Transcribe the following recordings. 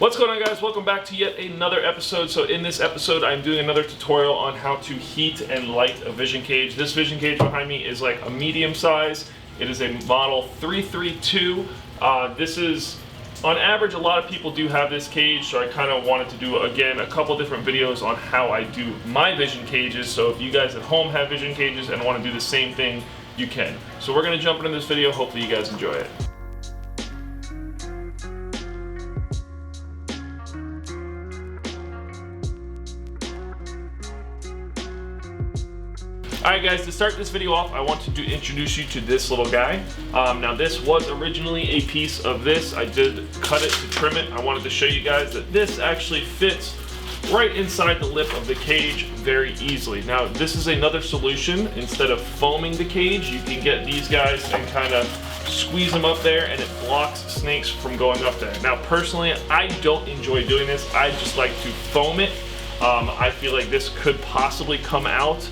What's going on, guys? Welcome back to yet another episode. So in this episode, I'm doing another tutorial on how to heat and light a vision cage. This vision cage behind me is like a medium size. It is a model 332. This is, on average, a lot of people do have this cage, so I kind of wanted to do, again, a couple different videos on how I do my vision cages. So if you guys at home have vision cages and want to do the same thing, you can. So we're going to jump into this video. Hopefully you guys enjoy it. Alright guys, to start this video off, I want to introduce you to this little guy. Now this was originally a piece of this. I did cut it to trim it. I wanted to show you guys that this actually fits right inside the lip of the cage very easily. Now this is another solution. Instead of foaming the cage, you can get these guys and kind of squeeze them up there, and it blocks snakes from going up there. Now personally, I don't enjoy doing this. I just like to foam it. I feel like this could possibly come out.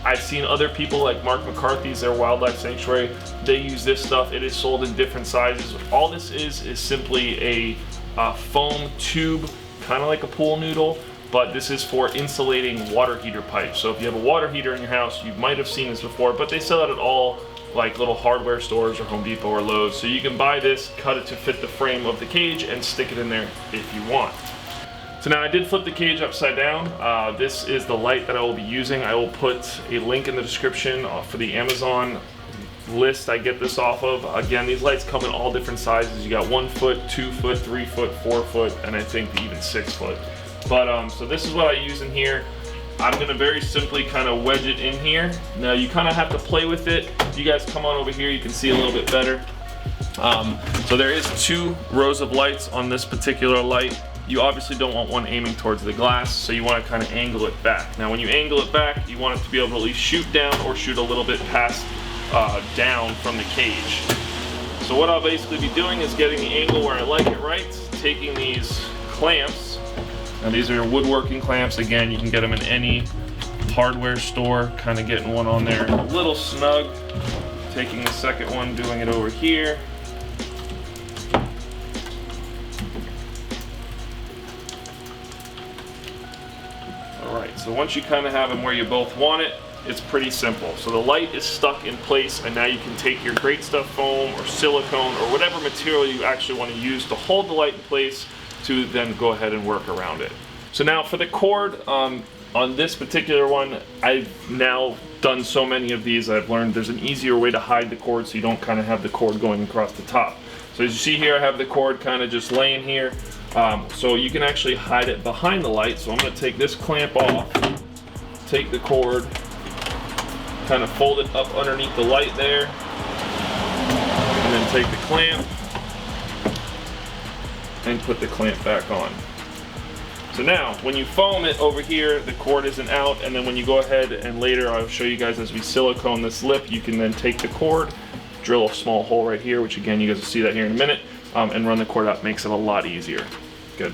I've seen other people like Mark McCarthy's, their wildlife sanctuary, they use this stuff. It is sold in different sizes. All this is simply a foam tube, kind of like a pool noodle, but this is for insulating water heater pipes. So if you have a water heater in your house, you might have seen this before, but they sell it at all like little hardware stores or Home Depot or Lowe's. So you can buy this, cut it to fit the frame of the cage, and stick it in there if you want. So now I did flip the cage upside down. This is the light that I will be using. I will put a link in the description for the Amazon list I get this off of. Again, these lights come in all different sizes. You got 1 foot, 2 foot, 3 foot, 4 foot, and I think even 6 foot. But so this is what I use in here. I'm gonna very simply kind of wedge it in here. Now you kind of have to play with it. If you guys come on over here, you can see a little bit better. So there is 2 rows of lights on this particular light. You obviously don't want one aiming towards the glass, so you want to kind of angle it back. Now when you angle it back, you want it to be able to at least shoot down or shoot a little bit past down from the cage. So what I'll basically be doing is getting the angle where I like it right, taking these clamps. Now these are woodworking clamps. Again, you can get them in any hardware store, kind of getting one on there a little snug. Taking the second one, doing it over here. Alright, so once you kind of have them where you both want it, it's pretty simple. So the light is stuck in place, and now you can take your Great Stuff foam or silicone or whatever material you actually want to use to hold the light in place to then go ahead and work around it. So now for the cord, on this particular one, I've now done so many of these, I've learned there's an easier way to hide the cord so you don't kind of have the cord going across the top. So as you see here, I have the cord kind of just laying here. So you can actually hide it behind the light. So I'm going to take this clamp off, take the cord, kind of fold it up underneath the light there, and then take the clamp and put the clamp back on. So now, when you foam it over here, the cord isn't out, and then when you go ahead and later I'll show you guys as we silicone this lip, you can then take the cord, drill a small hole right here, which again, you guys will see that here in a minute, and run the cord out. Makes it a lot easier. Good.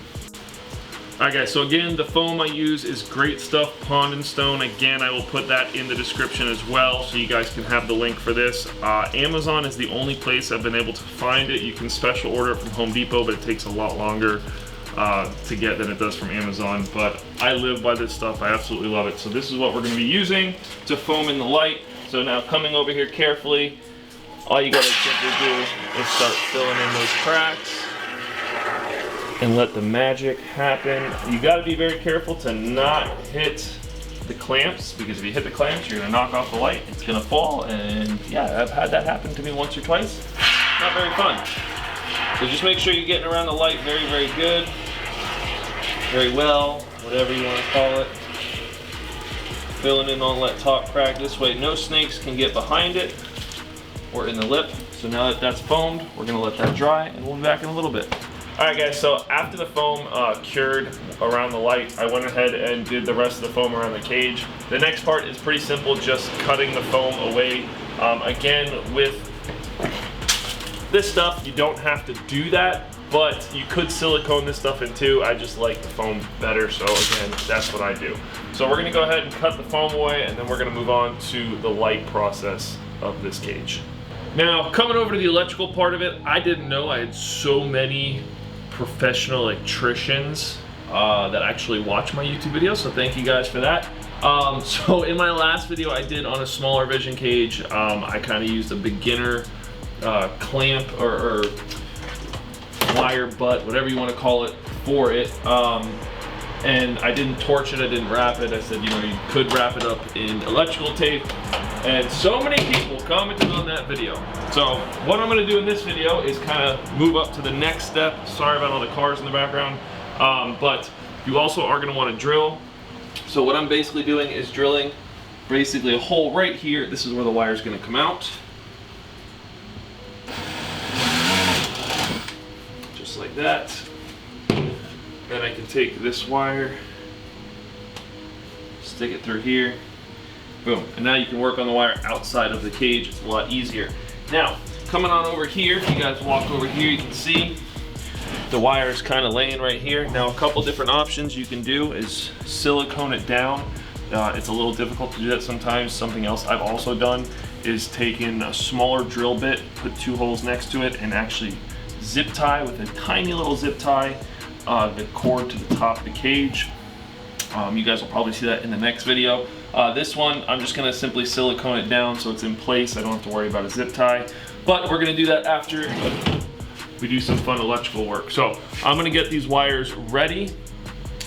Alright guys, so again, the foam I use is Great Stuff Pond and Stone. Again, I will put that in the description as well, so you guys can have the link for this. Amazon is the only place I've been able to find it. You can special order it from Home Depot, but it takes a lot longer to get than it does from Amazon. But I live by this stuff. I absolutely love it. So this is what we're going to be using to foam in the light. So now coming over here carefully, all you gotta simply do is start filling in those cracks and let the magic happen. You gotta be very careful to not hit the clamps, because if you hit the clamps, you're gonna knock off the light. It's gonna fall, and yeah, I've had that happen to me once or twice. Not very fun. So just make sure you're getting around the light very, very good, very well, whatever you wanna call it. Filling in on that top crack. This way no snakes can get behind it or in the lip. So now that that's foamed, we're gonna let that dry, and we'll be back in a little bit. Alright guys, so after the foam cured around the light, I went ahead and did the rest of the foam around the cage. The next part is pretty simple, just cutting the foam away. Again, with this stuff, you don't have to do that, but you could silicone this stuff in too. I just like the foam better, so again, that's what I do. So we're gonna go ahead and cut the foam away, and then we're gonna move on to the light process of this cage. Now, coming over to the electrical part of it, I didn't know I had so many professional electricians that actually watch my YouTube videos, so thank you guys for that. So in my last video I did on a smaller vision cage, I kind of used a beginner clamp or wire butt, whatever you want to call it, for it. And I didn't torch it, I didn't wrap it. I said, you know, you could wrap it up in electrical tape. And so many people commented on that video. So what I'm gonna do in this video is kind of move up to the next step. Sorry about all the cars in the background. But you also are gonna wanna drill. So what I'm basically doing is drilling basically a hole right here. This is where the wire is gonna come out. Just like that. Then I can take this wire, stick it through here, boom. And now you can work on the wire outside of the cage. It's a lot easier. Now, coming on over here, if you guys walk over here, you can see the wire is kind of laying right here. Now, a couple different options you can do is silicone it down. It's a little difficult to do that sometimes. Something else I've also done is taken a smaller drill bit, put 2 holes next to it, and actually zip tie with a tiny little zip tie the cord to the top of the cage. You guys will probably see that in the next video. This one, I'm just gonna simply silicone it down so it's in place. I don't have to worry about a zip tie, but we're gonna do that after we do some fun electrical work. So I'm gonna get these wires ready.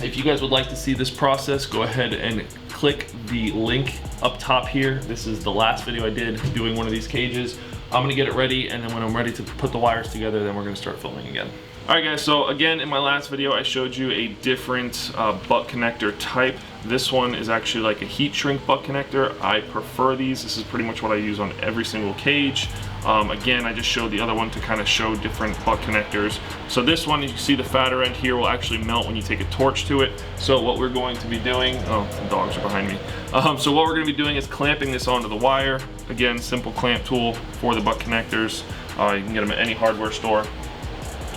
If you guys would like to see this process, go ahead and click the link up top here. This is the last video I did doing one of these cages. I'm gonna get it ready, and then when I'm ready to put the wires together, then we're gonna start filming again. All right guys, so again, in my last video, I showed you a different butt connector type. This one is actually like a heat shrink butt connector. I prefer these. This is pretty much what I use on every single cage. Again, I just showed the other one to kind of show different butt connectors. So this one, you can see the fatter end here will actually melt when you take a torch to it. So what we're going to be doing, oh, the dogs are behind me. So what we're gonna be doing is clamping this onto the wire. Again, simple clamp tool for the butt connectors. You can get them at any hardware store.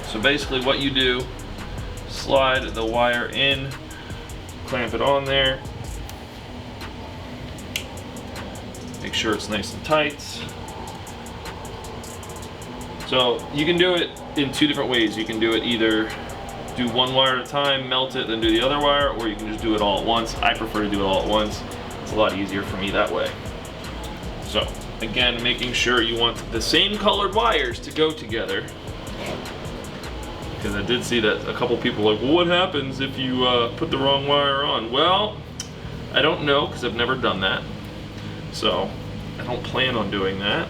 So basically what you do, slide the wire in, clamp it on there, make sure it's nice and tight. So you can do it in 2 different ways. You can do it either do one wire at a time, melt it, then do the other wire, or you can just do it all at once. I prefer to do it all at once. It's a lot easier for me that way. So again, making sure you want the same colored wires to go together. Because I did see that a couple people were like, well, what happens if you put the wrong wire on? Well, I don't know, because I've never done that. So I don't plan on doing that.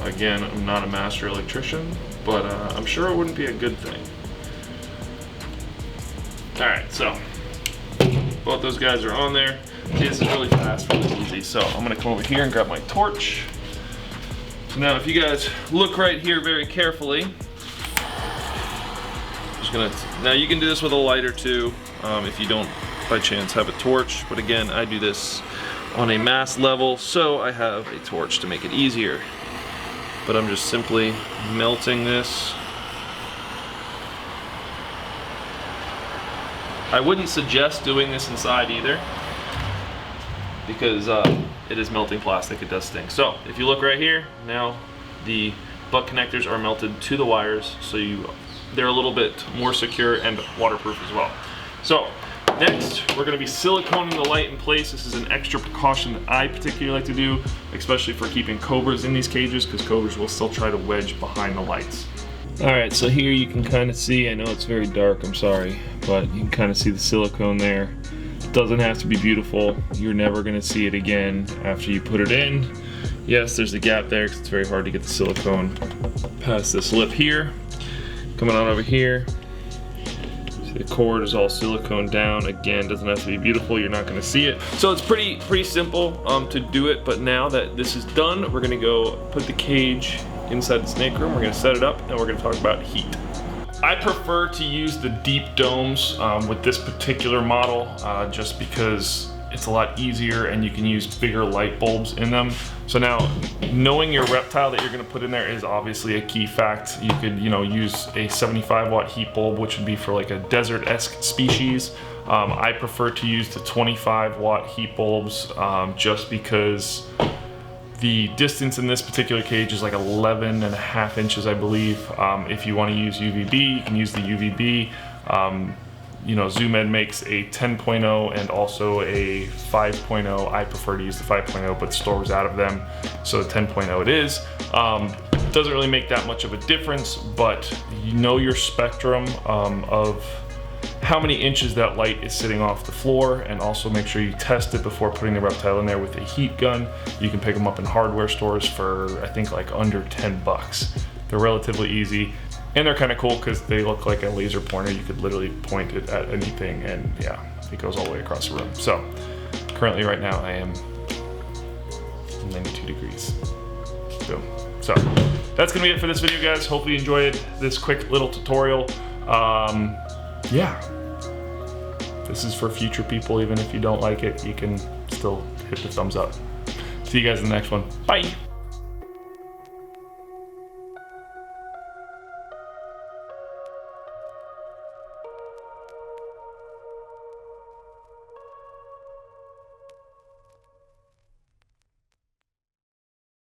Again, I'm not a master electrician, but I'm sure it wouldn't be a good thing. All right, so both those guys are on there. See, this is really fast, really easy. So I'm gonna come over here and grab my torch. So now if you guys look right here very carefully, now you can do this with a lighter too, if you don't by chance have a torch, but again, I do this on a mass level, so I have a torch to make it easier. But I'm just simply melting this. I wouldn't suggest doing this inside either, because it is melting plastic, it does stink. So if you look right here, now the butt connectors are melted to the wires, so they're a little bit more secure and waterproof as well. So next, we're gonna be siliconing the light in place. This is an extra precaution that I particularly like to do, especially for keeping cobras in these cages, because cobras will still try to wedge behind the lights. All right, so here you can kind of see, I know it's very dark, I'm sorry, but you can kind of see the silicone there. It doesn't have to be beautiful. You're never gonna see it again after you put it in. Yes, there's a gap there because it's very hard to get the silicone past this lip here. Coming on over here, see the cord is all silicone down. Again, doesn't have to be beautiful, you're not gonna see it. So it's pretty simple to do it, but now that this is done, we're gonna go put the cage inside the snake room. We're gonna set it up and we're gonna talk about heat. I prefer to use the deep domes with this particular model just because it's a lot easier and you can use bigger light bulbs in them. So now, knowing your reptile that you're gonna put in there is obviously a key fact. You could, use a 75 watt heat bulb, which would be for like a desert-esque species. I prefer to use the 25 watt heat bulbs just because The distance in this particular cage is like 11.5 inches, I believe. If you want to use UVB, you can use the UVB. You know, Zoom Ed makes a 10.0 and also a 5.0. I prefer to use the 5.0, but stores out of them, so the 10.0 it is. Doesn't really make that much of a difference, but you know your spectrum of how many inches that light is sitting off the floor, and also make sure you test it before putting the reptile in there with a heat gun. You can pick them up in hardware stores for, I think, like under 10 bucks. They're relatively easy, and they're kind of cool because they look like a laser pointer. You could literally point it at anything, and yeah, it goes all the way across the room. So currently right now I am 92 degrees. Boom. So that's gonna be it for this video, guys. Hopefully you enjoyed this quick little tutorial. Yeah, this is for future people. Even if you don't like it, you can still hit the thumbs up. See you guys in the next one. Bye.